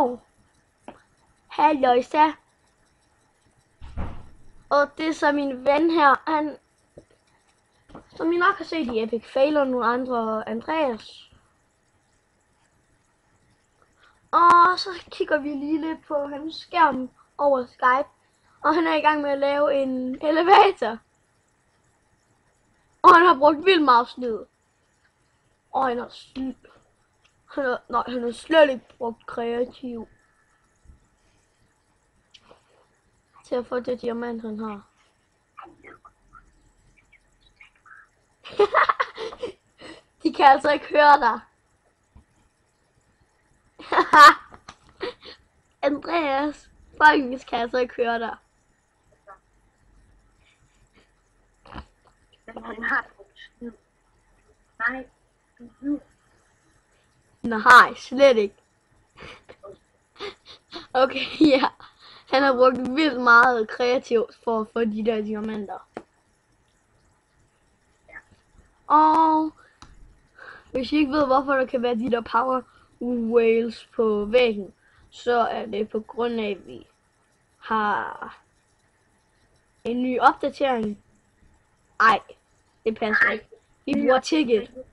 Hallo. Halløjsa. Og det er så min ven her, han, som I nok har set i Epic Fail og nogle andre, Andreas. Og så kigger vi lige lidt på hans skærm over Skype, og han er i gang med at lave en elevator. Og han har brugt vildt meget snyd. Og han har slet ikke brugt kreativ til at få det diamant, han har. De kan altså ikke høre dig. Andreas, folkens kan altså ikke høre dig. Men han har snyd. Nej. Nej, slet ikke. Okay, ja. Han har brugt vildt meget kreativt for at få de der diamanter. Og hvis I ikke ved, hvorfor der kan være de der power whales på væggen, så er det på grund af, at vi har en ny opdatering. Ej, det passer ikke. Vi bruger ticket.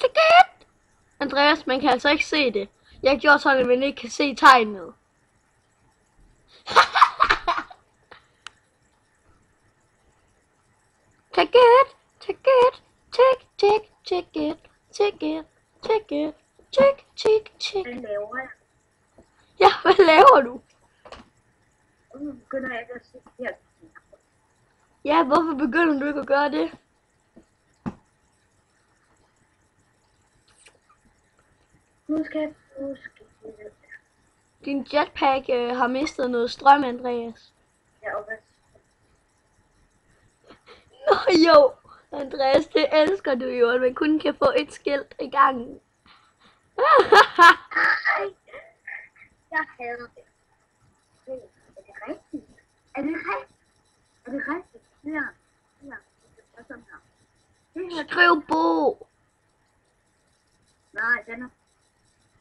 Ticket! Andreas, man kan altså ikke se det. Jeg har gjort sådan, at man ikke kan se tegnet. Ticket! Ticket! Tick, tick, ticket! Ticket! Ticket! Tick, tick, tick! Hvad laver jeg? Ja, hvad laver du? Nu begynder jeg at se her. Ja, hvorfor begynder du ikke at gøre det? Nu skal jeg huske det. Din jetpack har mistet noget strøm, Andreas. Ja, og hvad? Nå jo, Andreas, det elsker du jo, at man kun kan få et skilt i gangen. Jeg hader det. Er det rigtigt? Er det rigtigt? Er det rigtigt? Ja. Ja. Det er sådan her. Det her. Skriv bog. Nej, den er...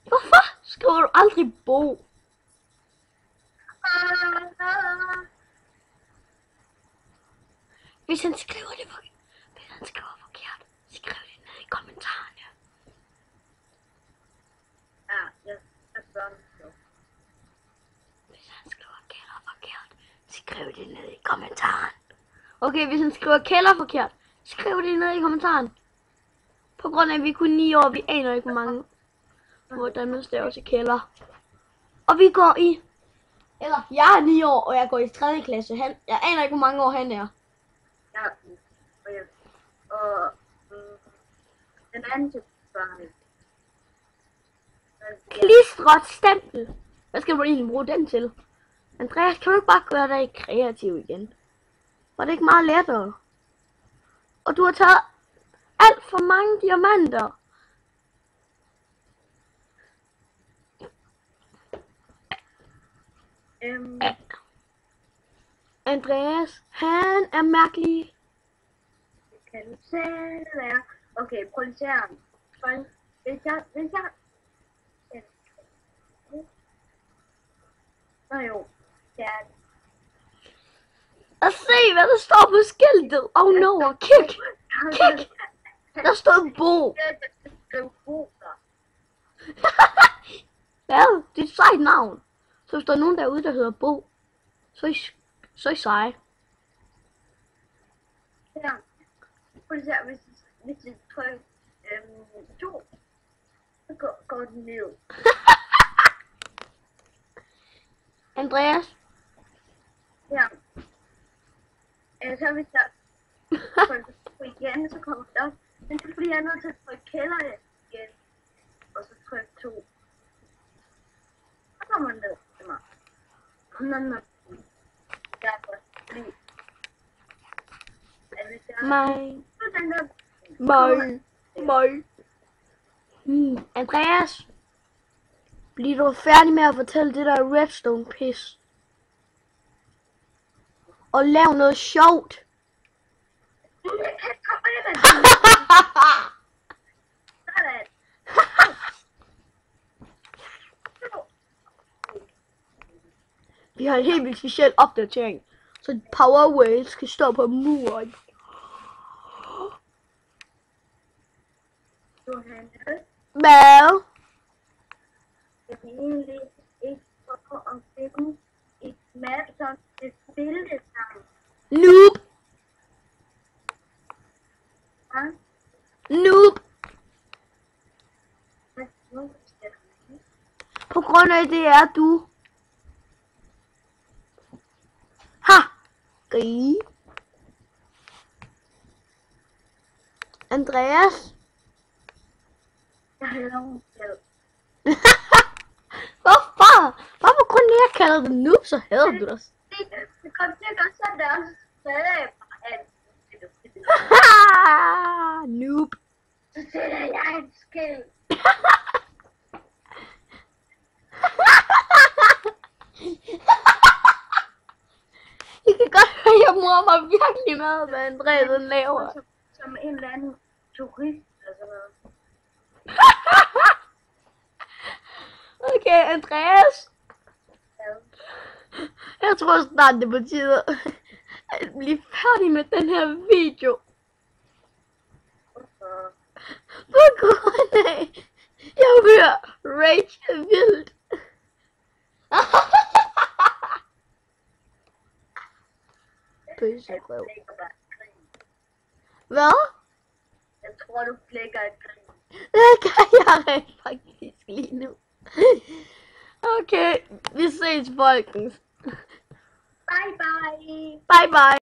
Hvorfor skriver du aldrig bog? Hvis han skriver det forkert, skriv det ned i kommentarerne. Ja, jeg spørger mig. Hvis han skriver kælder forkert, skriv det ned i kommentaren. Okay, hvis han skriver kælder forkert, skriv det ned i kommentaren. På grund af, at vi kun 9 år, vi aner ikke, hvor mange, hvordan man staver til kælder. Og vi går i, eller jeg er 9 år, og jeg går i 3. klasse. Jeg aner ikke, hvor mange år han er. Ja, og den anden til børnene. Klistret stempel. Hvad skal du egentlig bruge den til? Andreas, kan du ikke bare gøre dig kreativ igen? Var det ikke meget lettere? Og du har taget alt for mange diamanter. Andreas, han er mærkelig. Det kan du selv være. Okay, prøv lige at se. Hvis jeg... Nå jo, det er det. Og se, hvad der står på skiltet. Oh no, kig. Kig. Der står Bo. Skriv Bo der. Hvad? Det er et sejt navn. Så hvis der er nogen derude, der hedder Bo, så er I seje. Ja. Prøv lige at se, hvis jeg trykker 2, så går den ned. Andreas? Ja. Så hvis jeg trykker 2 igen, så kommer det op. Men så fordi jeg er nødt til at trykke kælder igen. Og så trykke 2. Så kommer den ned til mig. Nå. Derfor. Mig. Andreas? Bliver du færdig med at fortælle det der redstone pis? Og lav noget sjovt. Vi har en helt vildt speciel opdatering. Så Power Whale skal stå på muren. Hvad? Jeg vil egentlig ikke prøve at finde et map, som det spille sammen. Noob! Ja? Noob! Hvad siger du? På grund af det er du. Ha! Gri. Andreas? Jeg hader hun selv. Hvorfor? Hvorfor kun når jeg kalder dig noob, så hader du dig? Det kom til at gøre sådan der, så sagde jeg bare, at Noob. så sætter jeg en skæld. I kan godt høre, at jeg morer mig virkelig meget, hvad Andreas laver. Som en eller anden turist eller sådan noget. Okay, Andreas. Ja. Jeg tror snart, det betyder at blive færdig med den her video. På grund af, jeg hører rage vildt. Bøsserøv. Hvad? Jeg tror, du flækker et grin. Det kan jeg rent faktisk lige nu. Okay, vi ses folkens. Bye bye. Bye bye.